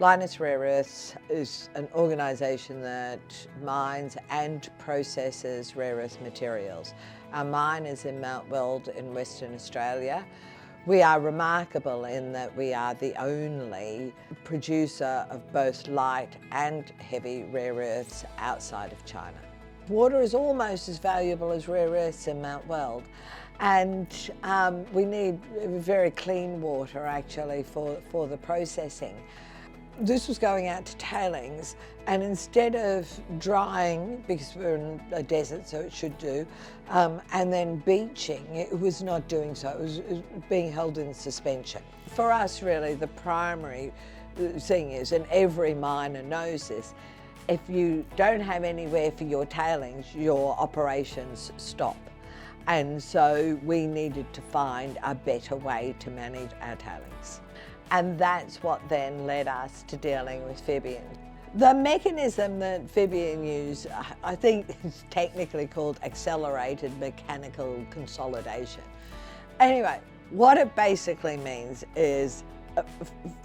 Lynas Rare Earths is an organisation that mines and processes rare earth materials. Our mine is in Mt Weld in Western Australia. We are remarkable in that we are the only producer of both light and heavy rare earths outside of China. Water is almost as valuable as rare earths in Mt Weld, and we need very clean water actually for the processing. This was going out to tailings, and instead of drying, because we're in a desert so it should do, and then beaching, it was not doing so, it was being held in suspension. For us really the primary thing is, and every miner knows this, if you don't have anywhere for your tailings, your operations stop. And so we needed to find a better way to manage our tailings. And that's what then led us to dealing with Fibion. The mechanism that Fibion used, I think is technically called accelerated mechanical consolidation. Anyway, what it basically means is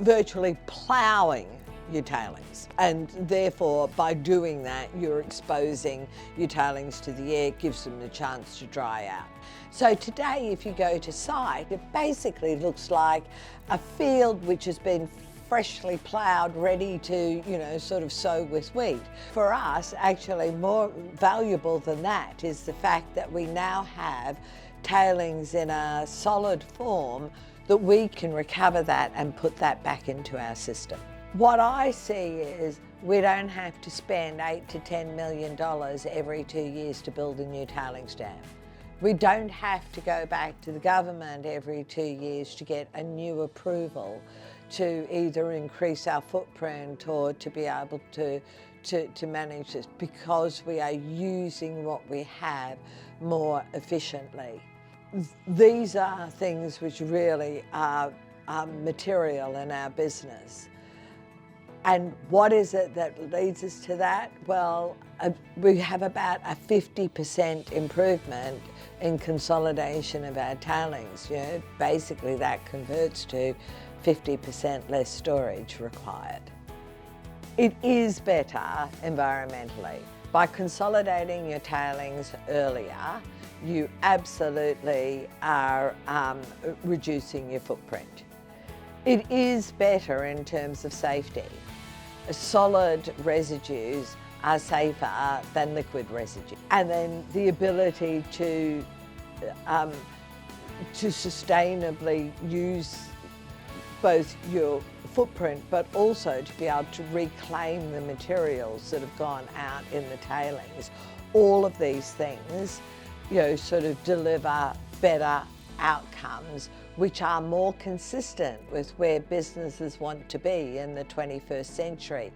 virtually ploughing your tailings, and therefore by doing that you're exposing your tailings to the air, gives them the chance to dry out. So today if you go to site, it basically looks like a field which has been freshly ploughed, ready to, sort of sow with wheat. For us, actually more valuable than that is the fact that we now have tailings in a solid form that we can recover that and put that back into our system. What I see is we don't have to spend $8 to $10 million every 2 years to build a new tailings dam. We don't have to go back to the government every 2 years to get a new approval to either increase our footprint or to be able to manage this, because we are using what we have more efficiently. These are things which really are material in our business. And what is it that leads us to that? Well, we have about a 50% improvement in consolidation of our tailings. Basically that converts to 50% less storage required. It is better environmentally. By consolidating your tailings earlier, you absolutely are reducing your footprint. It is better in terms of safety. Solid residues are safer than liquid residue. And then the ability to sustainably use both your footprint, but also to be able to reclaim the materials that have gone out in the tailings. All of these things, sort of deliver better outcomes which are more consistent with where businesses want to be in the 21st century.